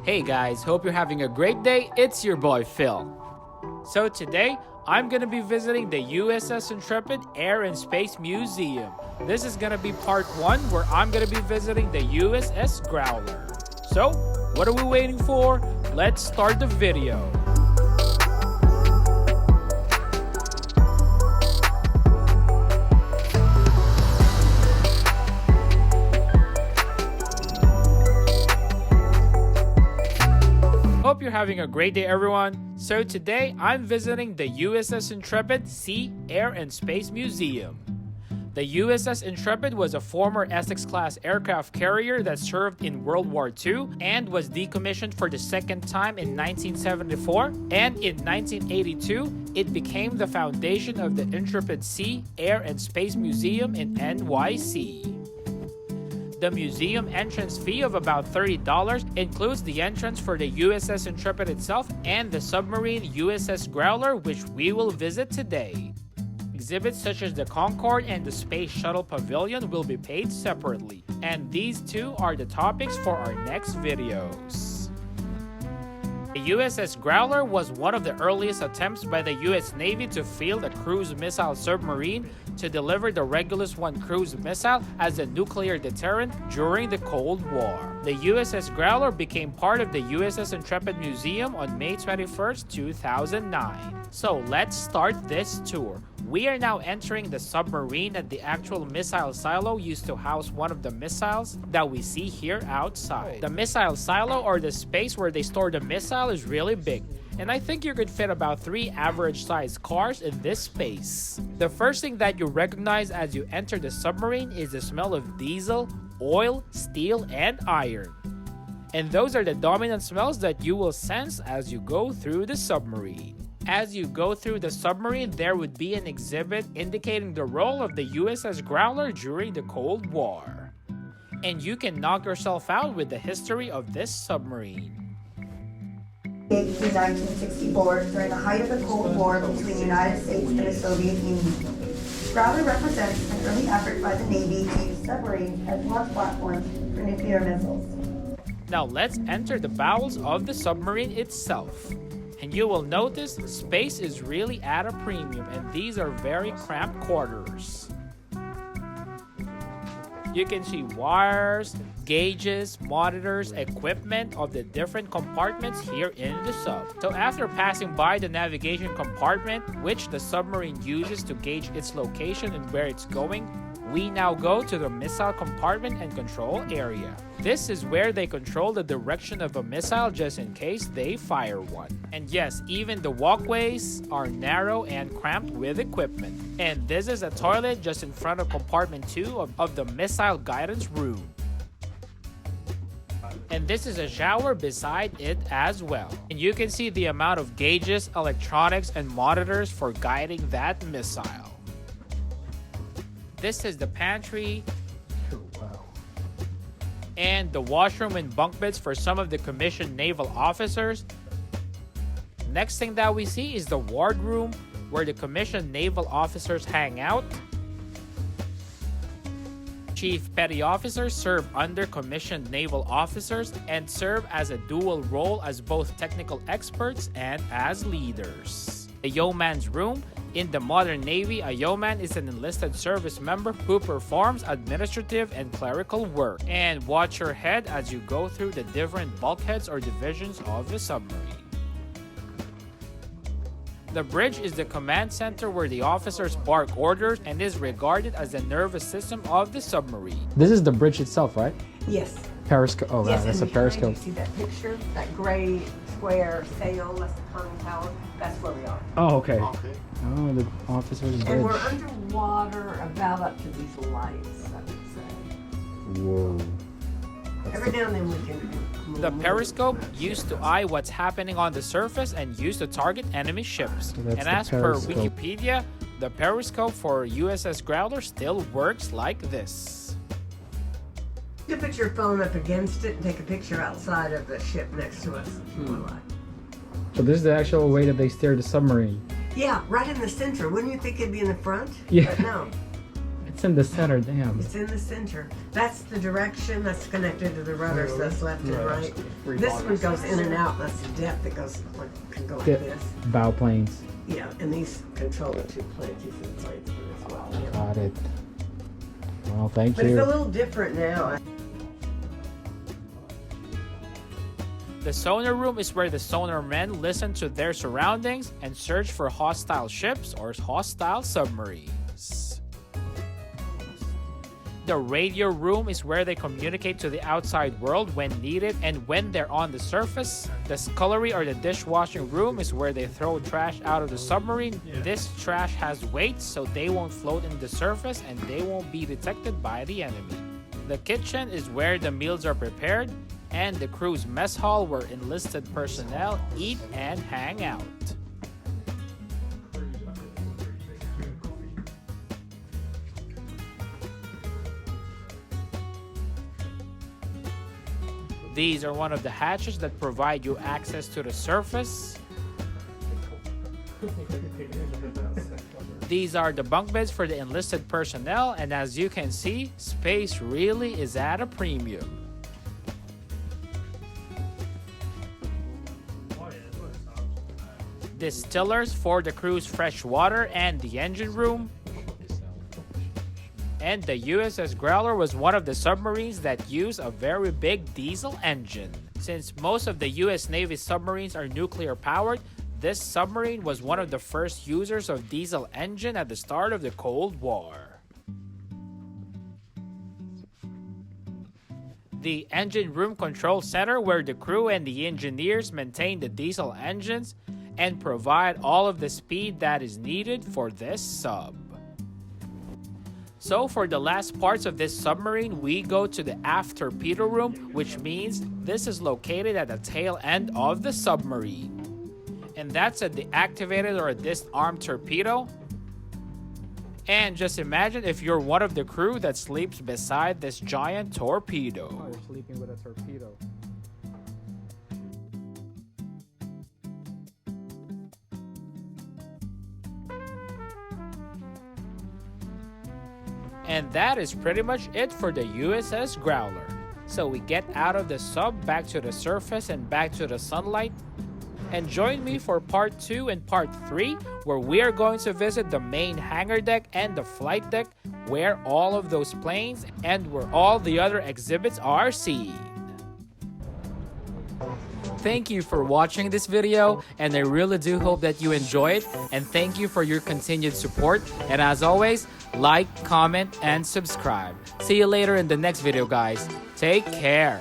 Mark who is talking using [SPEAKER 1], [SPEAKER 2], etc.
[SPEAKER 1] Hey guys, hope you're having a great day. It's your boy Phil. So today, I'm gonna be visiting the USS Intrepid Air and Space Museum. This is gonna be part 1 where I'm gonna be visiting the USS Growler. So, what are we waiting for? Let's start the video. Hope you're having a great day, everyone. So today I'm visiting the USS Intrepid Sea, Air and Space Museum. The USS Intrepid was a former Essex-class aircraft carrier that served in World War II and was decommissioned for the second time in 1974, and in 1982 it became the foundation of the Intrepid Sea, Air and Space Museum in NYC. The museum entrance fee of about $30 includes the entrance for the USS Intrepid itself and the submarine USS Growler, which we will visit today. Exhibits such as the Concorde and the Space Shuttle Pavilion will be paid separately, and these two are the topics for our next videos. The USS Growler was one of the earliest attempts by the US Navy to field a cruise missile submarine to deliver the Regulus I cruise missile as a nuclear deterrent during the Cold War. The USS Growler became part of the USS Intrepid Museum on May 21st, 2009. So let's start this tour. We are now entering the submarine at the actual missile silo used to house one of the missiles that we see here outside. The missile silo, or the space where they store the missile, is really big, and I think you could fit about 3 average-sized cars in this space. The first thing that you recognize as you enter the submarine is the smell of diesel, oil, steel, and iron. And those are the dominant smells that you will sense as you go through the submarine. As you go through the submarine, there would be an exhibit indicating the role of the USS Growler during the Cold War. And you can knock yourself out with the history of this submarine.
[SPEAKER 2] In 1964, during the height of the Cold War between the United States and the Soviet Union. Growler represents an early effort by the Navy to use submarines as launch platforms for nuclear missiles.
[SPEAKER 1] Now let's enter the bowels of the submarine itself. And you will notice space is really at a premium, and these are very cramped quarters. You can see wires, gauges, monitors, equipment of the different compartments here in the sub. So after passing by the navigation compartment, which the submarine uses to gauge its location and where it's going, we now go to the missile compartment and control area. This is where they control the direction of a missile just in case they fire one. And yes, even the walkways are narrow and cramped with equipment. And this is a toilet just in front of compartment 2 of the missile guidance room. And this is a shower beside it as well. And you can see the amount of gauges, electronics, and monitors for guiding that missile. This is the pantry and the washroom and bunk beds for some of the commissioned naval officers. Next thing that we see is the wardroom where the commissioned naval officers hang out. Chief Petty Officers serve under commissioned naval officers and serve as a dual role as both technical experts and as leaders. The yeoman's room. In the modern Navy, a yeoman is an enlisted service member who performs administrative and clerical work. And watch your head as you go through the different bulkheads or divisions of the submarine. The bridge is the command center where the officers bark orders and is regarded as the nervous system of the submarine.
[SPEAKER 3] This is the bridge itself, right?
[SPEAKER 4] Yes.
[SPEAKER 3] Periscope. Oh,
[SPEAKER 4] Yes,
[SPEAKER 3] wow, that's a
[SPEAKER 4] and behind
[SPEAKER 3] periscope.
[SPEAKER 4] You see that picture? That gray square sail, that's the conning tower. That's where we are.
[SPEAKER 3] Oh, okay. Oh, the officer's
[SPEAKER 4] And
[SPEAKER 3] bridge.
[SPEAKER 4] we're underwater about up to these lights, I would say.
[SPEAKER 3] Whoa.
[SPEAKER 4] Every now and then we can...
[SPEAKER 1] The periscope used to eye what's happening on the surface and used to target enemy ships.
[SPEAKER 3] So that's
[SPEAKER 1] And
[SPEAKER 3] the
[SPEAKER 1] as per
[SPEAKER 3] periscope.
[SPEAKER 1] Wikipedia, the periscope for USS Growler still works like this.
[SPEAKER 4] You can put your phone up against it and take a picture outside of the ship next to us if you would like.
[SPEAKER 3] So this is the actual way that they steer the submarine.
[SPEAKER 4] Yeah, right in the center. Wouldn't you think it'd be in the front?
[SPEAKER 3] Yeah.
[SPEAKER 4] But no.
[SPEAKER 3] It's in the center, damn.
[SPEAKER 4] It's in the center. That's the direction that's connected to the rudder, so that's left and right. This one goes in and out. That's the depth that goes, can go like this.
[SPEAKER 3] Bow planes.
[SPEAKER 4] Yeah, and these control the two planes. These are the planes for as well. Yeah.
[SPEAKER 3] Got it. Well, thank
[SPEAKER 4] But
[SPEAKER 3] you.
[SPEAKER 4] it's a little different now.
[SPEAKER 1] The sonar room is where the sonar men listen to their surroundings and search for hostile ships or hostile submarines. The radio room is where they communicate to the outside world when needed and when they're on the surface. The scullery or the dishwashing room is where they throw trash out of the submarine. This trash has weight, so they won't float in the surface and they won't be detected by the enemy. The kitchen is where the meals are prepared, and the crew's mess hall where enlisted personnel eat and hang out. These are one of the hatches that provide you access to the surface. These are the bunk beds for the enlisted personnel, and as you can see, space really is at a premium. Distillers for the crew's fresh water and the engine room. And the USS Growler was one of the submarines that used a very big diesel engine. Since most of the US Navy submarines are nuclear powered, this submarine was one of the first users of diesel engine at the start of the Cold War. The engine room control center where the crew and the engineers maintain the diesel engines and provide all of the speed that is needed for this sub. So for the last parts of this submarine, we go to the aft torpedo room, which means this is located at the tail end of the submarine. And that's a deactivated or a disarmed torpedo. And just imagine if you're one of the crew that sleeps beside this giant torpedo.
[SPEAKER 3] Oh, you're sleeping with a torpedo.
[SPEAKER 1] And that is pretty much it for the USS Growler. So we get out of the sub, back to the surface and back to the sunlight. And join me for part 2 and part 3, where we are going to visit the main hangar deck and the flight deck, where all of those planes and where all the other exhibits are seen. Thank you for watching this video, and I really do hope that you enjoy it, and thank you for your continued support. And as always, like, comment, and subscribe. See you later in the next video, guys. Take care.